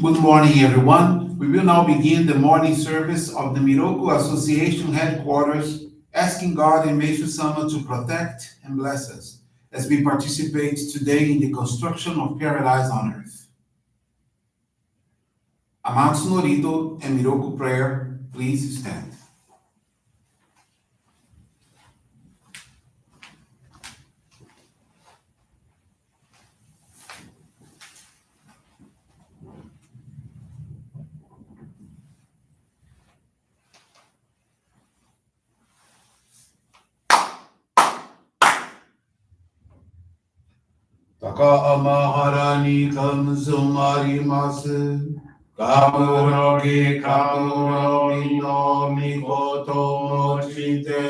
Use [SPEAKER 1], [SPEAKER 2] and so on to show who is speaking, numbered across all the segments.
[SPEAKER 1] Good morning, everyone. We will now begin the morning service of the Miroku Association headquarters, asking God and Meishu-sama to protect and bless us as we participate today in the construction of paradise on earth. Amatsu-Norito and Miroku Prayer, please stand. Taka amahara ni kamsumarimasu. Kamurogi kamurogi no mikoto mochite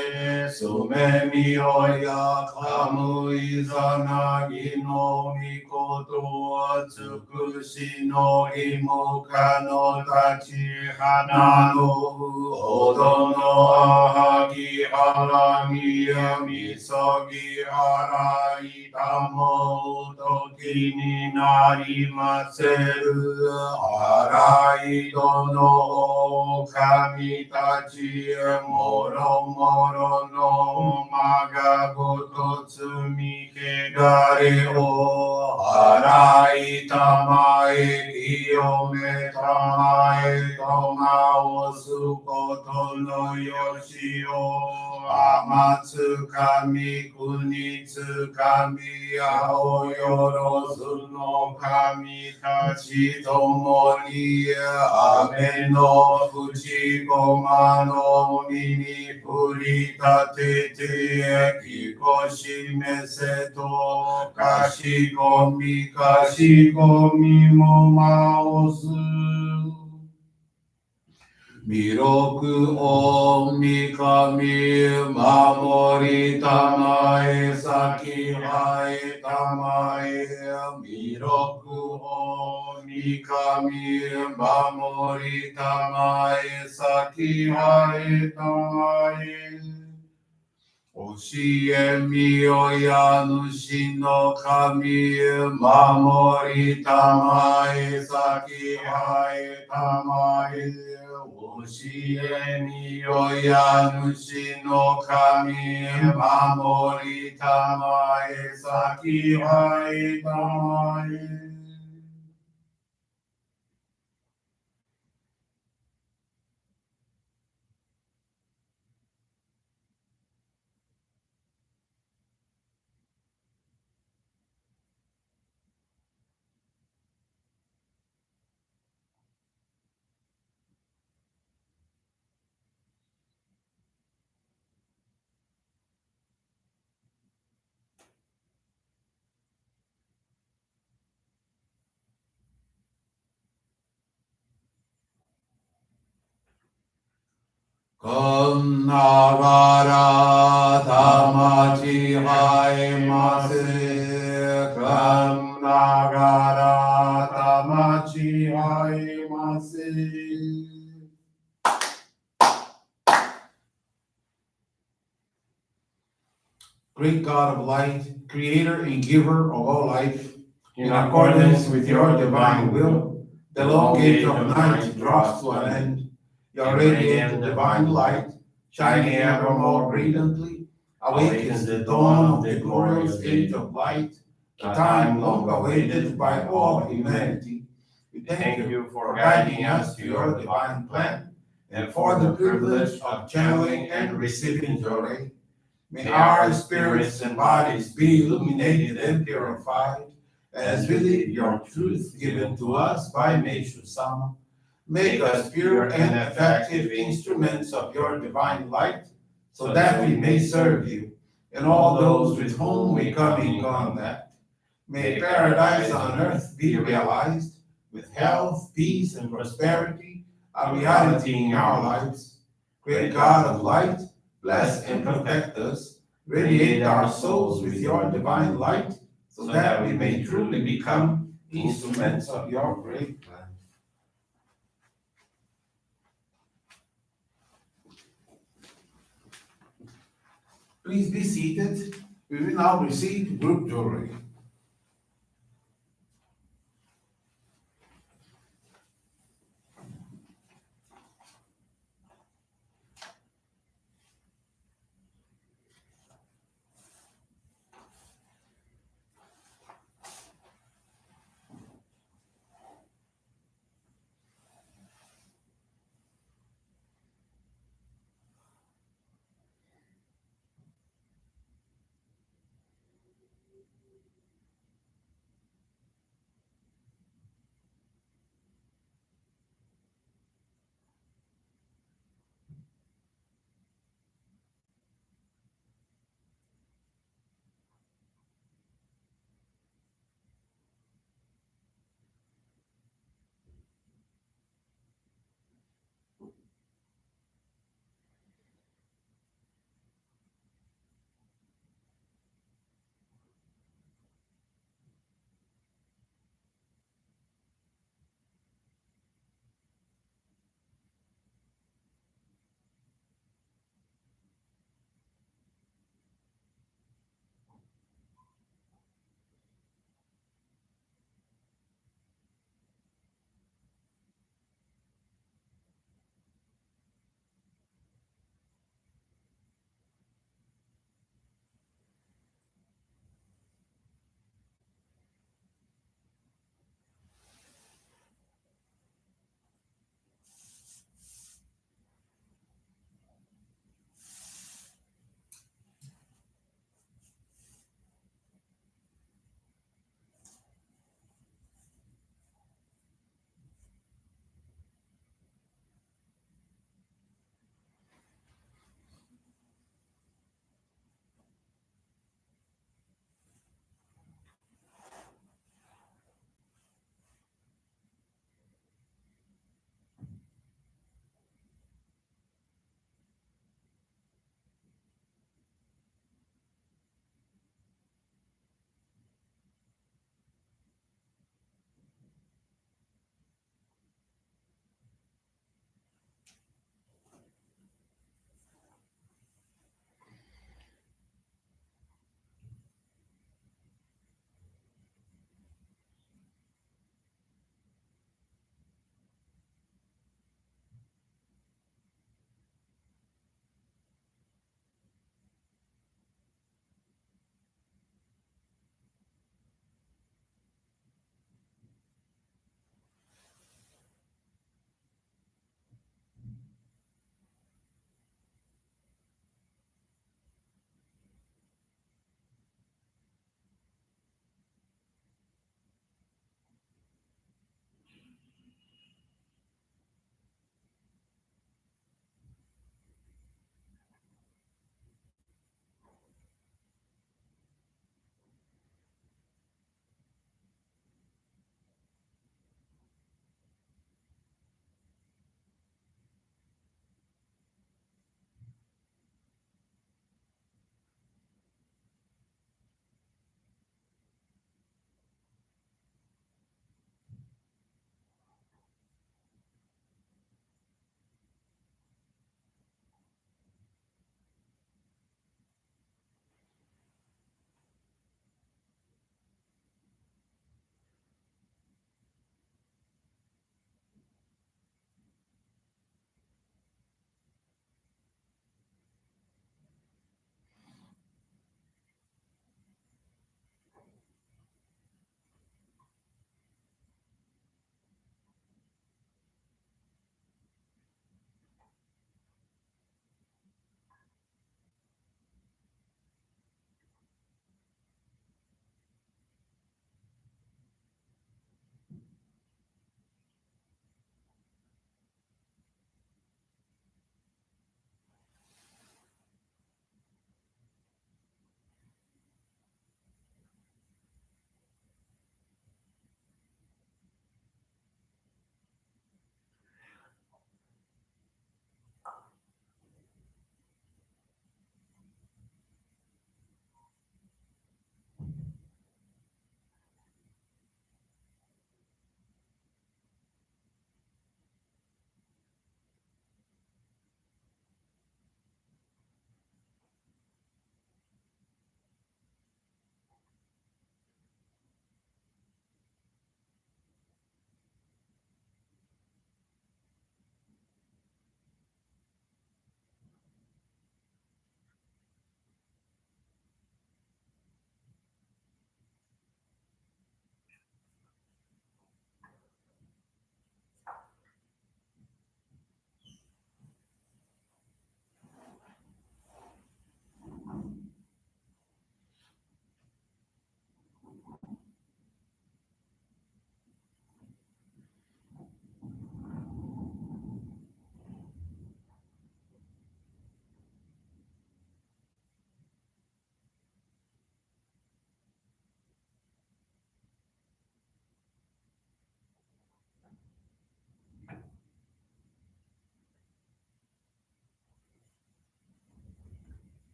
[SPEAKER 1] sumemi oya kamu izanagi no mikoto atsukushi no imuka no tachi hana no odo no ahagi harami misagi harai tamo toki ni narimaseru Harai dono kami tachi moro moro no magagoto tsumi kegare o harai tamae kiyome tamae toma osukoto no yoshi o amatsu kami kunitsu kami aoyorozu no kami tachi tomo ni ame no fuji goma no mini puritate te kikoshi meseto kashi gomi mo maosu Miroku o mikami mamori tamae saki hae tamae Miroku o mikami mamori tamae saki hae tamae Oshie miyoya nushi no kami mamori tamae saki hae tamae Oshie miyoya nushi no kami mamori tamae saki hae tamae Kon nagara tamachi haemase. Kon nagara tamachi haemase. Great God of light, creator and giver of all life, in accordance with your divine will, the long gate of night draws to an end. Your radiant divine light, shining ever more brilliantly, awakens the dawn of the glorious age of light, the time long awaited by all humanity. We thank you for guiding us to your divine plan and for the privilege of channeling and receiving Johrei. May our spirits and bodies be illuminated and purified as we live your truth given to us by Meishu-sama. Make us pure and effective instruments of your divine light, so that we may serve you and all those with whom we come in contact. May paradise on earth be realized, with health, peace, and prosperity a reality in our lives. Great God of light, bless and protect us. Radiate our souls with your divine light, so that we may truly become instruments of your great plan. Please be seated. We will now receive group Johrei.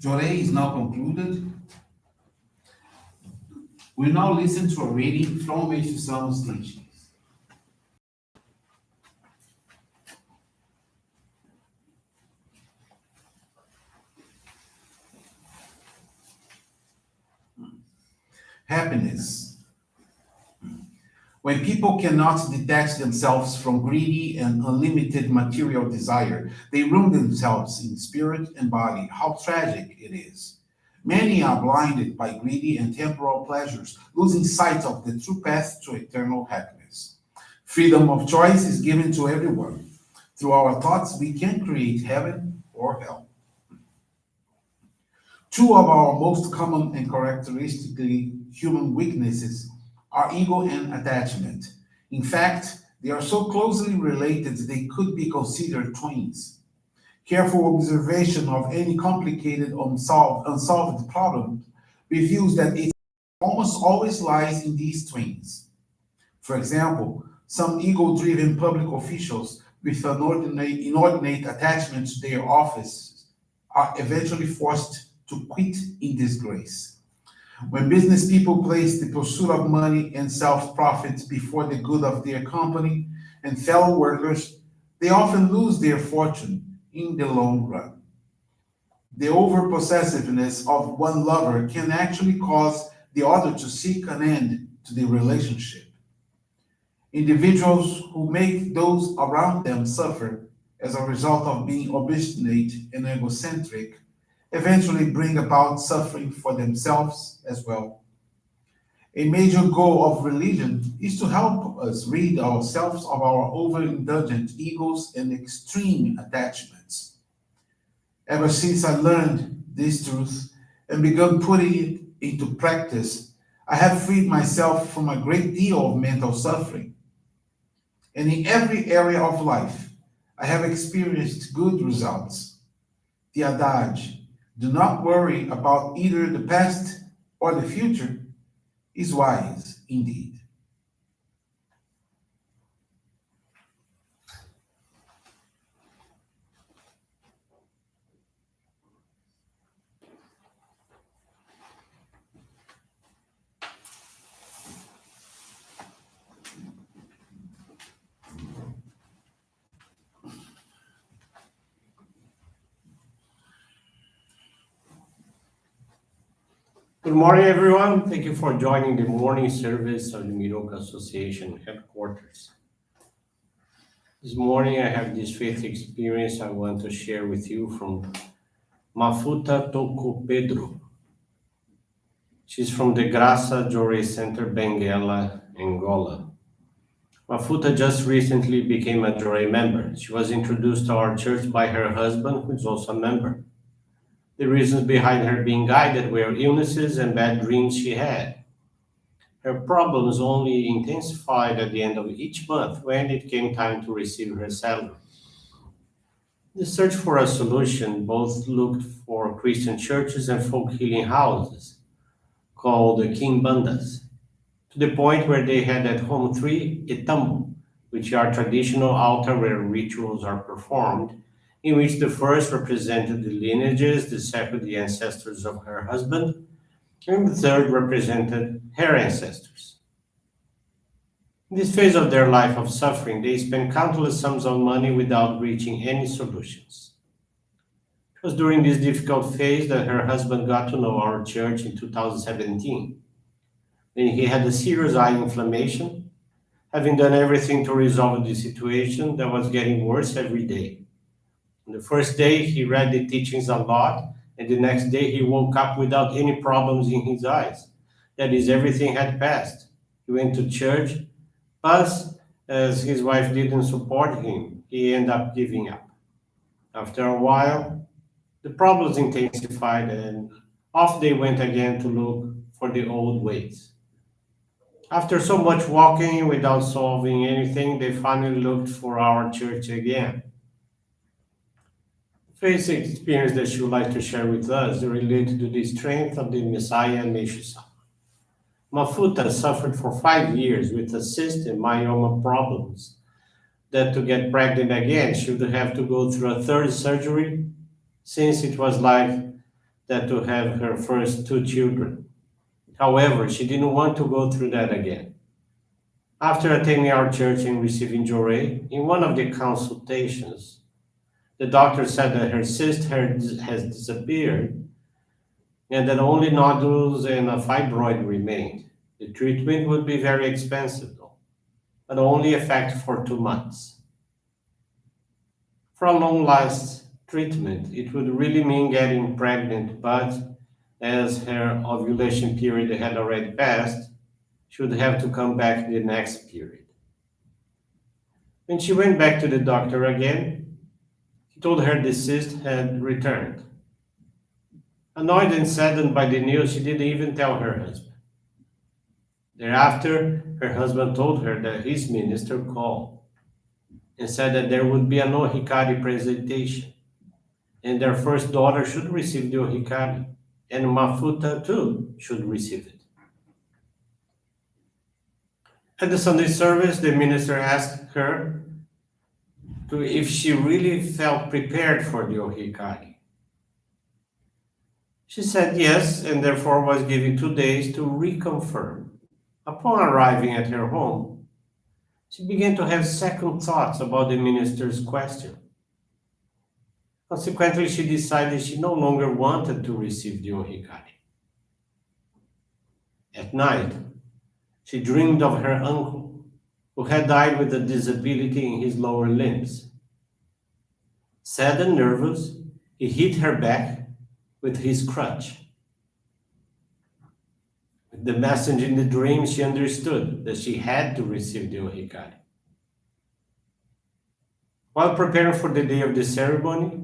[SPEAKER 1] Johrei is now concluded. We now listen to a reading from Meishu-sama's teachings. Happiness. When people cannot detach themselves from greedy and unlimited material desire, they ruin themselves in spirit and body. How tragic it is. Many are blinded by greedy and temporal pleasures, losing sight of the true path to eternal happiness. Freedom of choice is given to everyone. Through our thoughts, we can create heaven or hell. Two of our most common and characteristically human weaknesses are ego and attachment. In fact, they are so closely related they could be considered twins. Careful observation of any complicated unsolved problem reveals that it almost always lies in these twins. For example, some ego-driven public officials with an inordinate attachment to their office are eventually forced to quit in disgrace. When business people place the pursuit of money and self-profit before the good of their company and fellow workers, they often lose their fortune in the long run. The over-possessiveness of one lover can actually cause the other to seek an end to the relationship. Individuals who make those around them suffer as a result of being obstinate and egocentric eventually bring about suffering for themselves as well. A major goal of religion is to help us rid ourselves of our overindulgent egos and extreme attachments. Ever since I learned this truth and began putting it into practice, I have freed myself from a great deal of mental suffering. And in every area of life, I have experienced good results. The adage, do not worry about either the past or the future, is wise indeed.
[SPEAKER 2] Good morning, everyone. Thank you for joining the morning service of the Miroku Association headquarters. This morning, I have this faith experience I want to share with you from Mafuta Toko Pedro. She's from the Graça Johrei Center, Benguela, Angola. Mafuta just recently became a Johrei member. She was introduced to our church by her husband, who is also a member. The reasons behind her being guided were illnesses and bad dreams she had. Her problems only intensified at the end of each month when it came time to receive her salary. The search for a solution both looked for Christian churches and folk healing houses, called Kimbandas, to the point where they had at home three etambo, which are traditional altar where rituals are performed, in which the first represented the lineages, the second the ancestors of her husband, and the third represented her ancestors. In this phase of their life of suffering, they spent countless sums of money without reaching any solutions. It was during this difficult phase that her husband got to know our church in 2017, when he had a serious eye inflammation, having done everything to resolve the situation that was getting worse every day. On the first day, he read the teachings a lot, and the next day he woke up without any problems in his eyes. That is, everything had passed. He went to church, but as his wife didn't support him, he ended up giving up. After a while, the problems intensified, and off they went again to look for the old ways. After so much walking without solving anything, they finally looked for our church again. Faith experience that she would like to share with us related to the strength of the Messiah Meishu-sama. Mafuta suffered for 5 years with a cyst and myoma problems, that to get pregnant again, she would have to go through a third surgery, since it was like that to have her first two children. However, she didn't want to go through that again. After attending our church and receiving Johrei, in one of the consultations, the doctor said that her cyst has disappeared and that only nodules and a fibroid remained. The treatment would be very expensive though, but only effective for 2 months. For a long last treatment, it would really mean getting pregnant, but as her ovulation period had already passed, she would have to come back the next period. When she went back to the doctor again, he told her the cyst had returned. Annoyed and saddened by the news, she didn't even tell her husband. Thereafter, her husband told her that his minister called and said that there would be a no hikari presentation, and their first daughter should receive the hikari, and Mafuta too should receive it. At the Sunday service, the minister asked her if she really felt prepared for the ohikari. She said yes, and therefore was given 2 days to reconfirm. Upon arriving at her home, she began to have second thoughts about the minister's question. Consequently, she decided she no longer wanted to receive the ohikari. At night, she dreamed of her uncle, who had died with a disability in his lower limbs. Sad and nervous, he hit her back with his crutch. With the message in the dream, she understood that she had to receive the ohikari. While preparing for the day of the ceremony,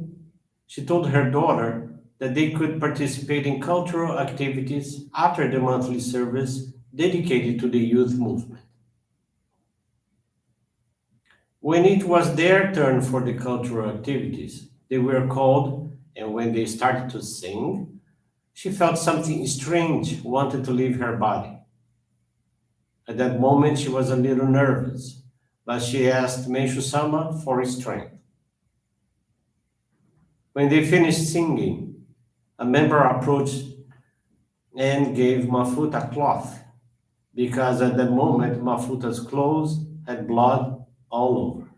[SPEAKER 2] she told her daughter that they could participate in cultural activities after the monthly service dedicated to the youth movement. When it was their turn for the cultural activities, they were called, and when they started to sing, she felt something strange wanted to leave her body. At that moment, she was a little nervous, but she asked Meishu-sama for strength. When they finished singing, a member approached and gave Mafuta a cloth, because at that moment Mafuta's clothes had blood all over.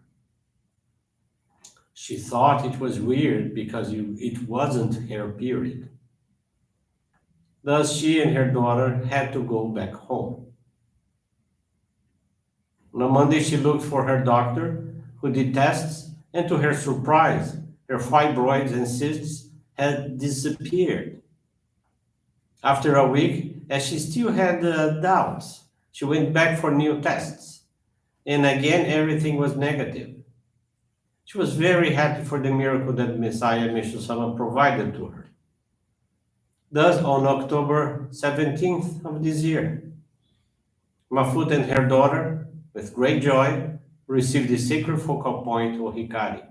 [SPEAKER 2] She thought it was weird because it wasn't her period. Thus, she and her daughter had to go back home. On Monday, she looked for her doctor, who did tests, and to her surprise, her fibroids and cysts had disappeared. After a week, as she still had doubts, she went back for new tests, and again everything was negative. She was very happy for the miracle that Messiah Meishu-sama provided to her. Thus, on October 17th of this year, Mafuta and her daughter, with great joy, received the sacred focal point of Hikari.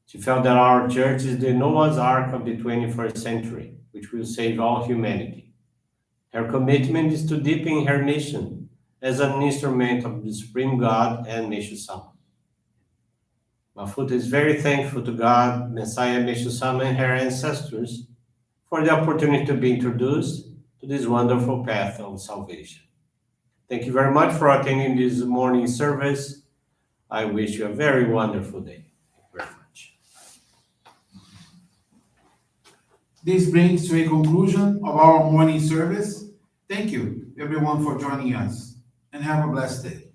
[SPEAKER 2] She felt that our church is the Noah's Ark of the 21st century, which will save all humanity. Her commitment is to deepen her mission as an instrument of the Supreme God and Meishu-sama. Mafuta is very thankful to God, Messiah Meishu-sama, and her ancestors for the opportunity to be introduced to this wonderful path of salvation. Thank you very much for attending this morning service. I wish you a very wonderful day. Thank you very much.
[SPEAKER 1] This brings to a conclusion of our morning service. Thank you, everyone, for joining us, and have a blessed day.